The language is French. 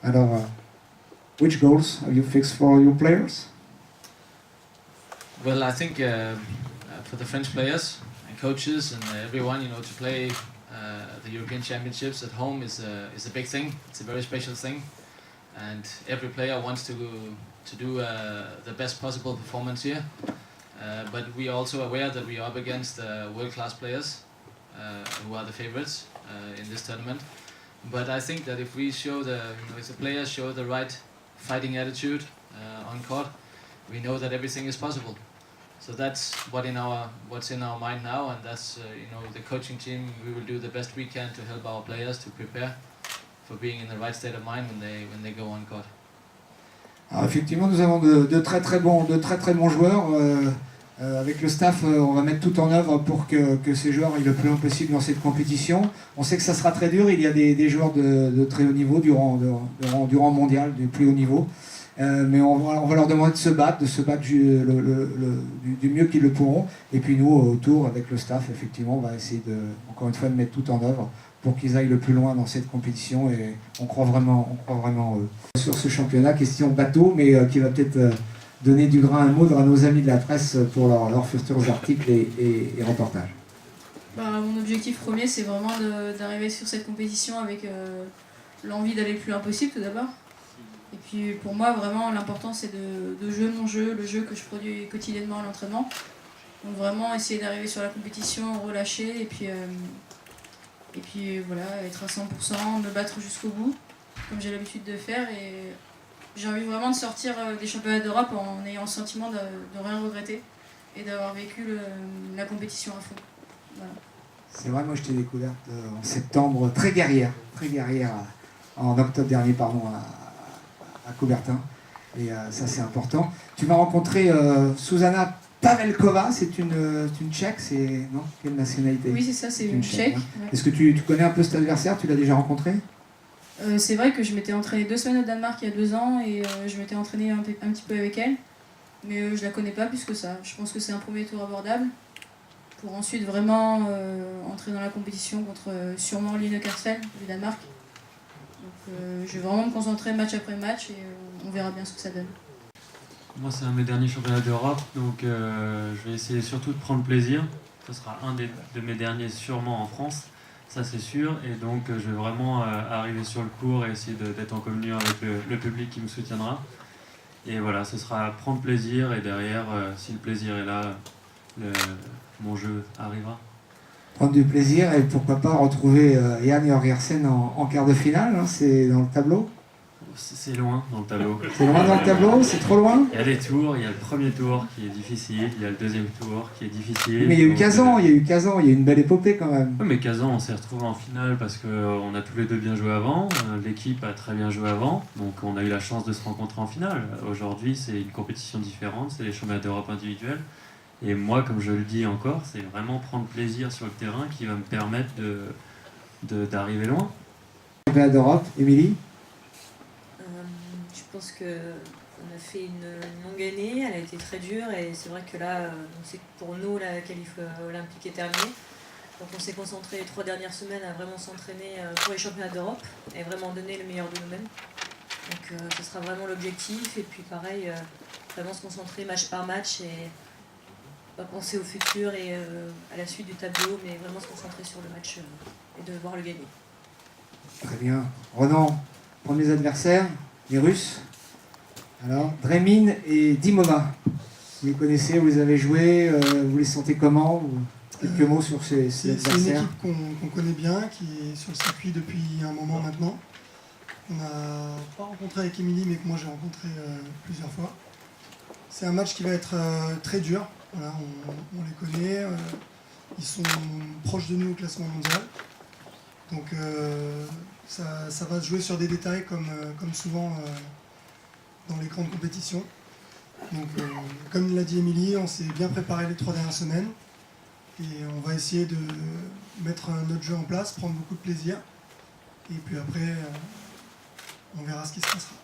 Alors, which goals have you fixed for your players? Well, I think for the French players and coaches and everyone, to play the European Championships at home is a big thing. It's a very special thing, and every player wants to do the best possible performance here. But we are also aware that we are up against world-class players who are the favorites in this tournament. But I think that if we show if the players show the right fighting attitude on court, we know that everything is possible. So that's what's in our mind now, and that's the coaching team. We will do the best we can to help our players to prepare for being in the right state of mind when they go on court. Alors effectivement, nous avons de très très bons joueurs. Avec le staff, on va mettre tout en œuvre pour que ces joueurs aillent le plus loin possible dans cette compétition. On sait que ça sera très dur. Il y a des joueurs de très haut niveau, du rang mondial, du plus haut niveau. Mais on va leur demander de se battre du mieux qu'ils le pourront. Et puis nous, autour, avec le staff, effectivement, on va essayer encore une fois de mettre tout en œuvre pour qu'ils aillent le plus loin dans cette compétition. Et on croit vraiment sur ce championnat. Question bateau, mais qui va peut-être donner du grain à moudre à nos amis de la presse pour leurs futurs articles et reportages. Mon objectif premier, c'est vraiment d'arriver sur cette compétition avec l'envie d'aller le plus loin possible tout d'abord. Et puis pour moi, vraiment, l'important c'est de jouer mon jeu, le jeu que je produis quotidiennement à l'entraînement. Donc vraiment essayer d'arriver sur la compétition, relâcher et puis voilà, être à 100%, me battre jusqu'au bout, comme j'ai l'habitude de faire. Et j'ai envie vraiment de sortir des championnats d'Europe en ayant le sentiment de rien regretter et d'avoir vécu la compétition à fond. Voilà. C'est vrai, moi je t'ai découverte en septembre, très guerrière en octobre dernier, à Coubertin. Et ça c'est important. Tu vas rencontrer Zuzana Pavelkova, c'est une Tchèque, non? Quelle nationalité? Oui, c'est ça, c'est une Tchèque. Ouais. Est-ce que tu connais un peu cet adversaire? Tu l'as déjà rencontré? C'est vrai que je m'étais entraînée 2 semaines au Danemark il y a 2 ans et je m'étais entraînée un petit peu avec elle. Mais je la connais pas plus que ça. Je pense que c'est un premier tour abordable pour ensuite vraiment entrer dans la compétition contre sûrement Line Kersel du Danemark. Donc je vais vraiment me concentrer match après match et on verra bien ce que ça donne. Moi c'est un de mes derniers championnats d'Europe, donc je vais essayer surtout de prendre plaisir. Ce sera un de mes derniers sûrement en France, ça c'est sûr. Et donc je vais vraiment arriver sur le court et essayer d'être en communion avec le public qui me soutiendra. Et voilà, ce sera prendre plaisir et derrière, si le plaisir est là, mon jeu arrivera. Prendre du plaisir et pourquoi pas retrouver Jan Jorgensen en quart de finale, hein, c'est dans le tableau? C'est loin dans le tableau. C'est loin dans le tableau? C'est trop loin? Il y a des tours, il y a le premier tour qui est difficile, il y a le deuxième tour qui est difficile. Mais il y a eu Kazan, il y a eu une belle épopée quand même. Oui, mais Kazan, on s'est retrouvés en finale parce qu'on a tous les deux bien joué avant, l'équipe a très bien joué avant, donc on a eu la chance de se rencontrer en finale. Aujourd'hui, c'est une compétition différente, c'est les championnats d'Europe individuels. Et moi, comme je le dis encore, c'est vraiment prendre plaisir sur le terrain qui va me permettre d'arriver loin. Championnat d'Europe, Émilie? Je pense qu'on a fait une longue année, elle a été très dure et c'est vrai que là, on sait que pour nous, la qualif olympique est terminée. Donc on s'est concentré les 3 dernières semaines à vraiment s'entraîner pour les championnats d'Europe et vraiment donner le meilleur de nous-mêmes. Donc ce sera vraiment l'objectif et puis pareil, vraiment se concentrer match par match et pas penser au futur et à la suite du tableau, mais vraiment se concentrer sur le match et devoir le gagner. Très bien. Ronan, premiers adversaires, les Russes. Alors, Dremin et Dimova. Vous les connaissez, vous les avez joués, vous les sentez comment? Quelques mots sur ces adversaires. C'est une équipe qu'on connaît bien, qui est sur le circuit depuis un moment maintenant. On n'a pas rencontré avec Émilie, mais que moi j'ai rencontré plusieurs fois. C'est un match qui va être très dur. Voilà, on les connaît, ils sont proches de nous au classement mondial. Donc ça va se jouer sur des détails comme souvent dans les grandes compétitions. Donc comme l'a dit Émilie, on s'est bien préparé les 3 dernières semaines et on va essayer de mettre notre jeu en place, prendre beaucoup de plaisir et puis après on verra ce qui se passera.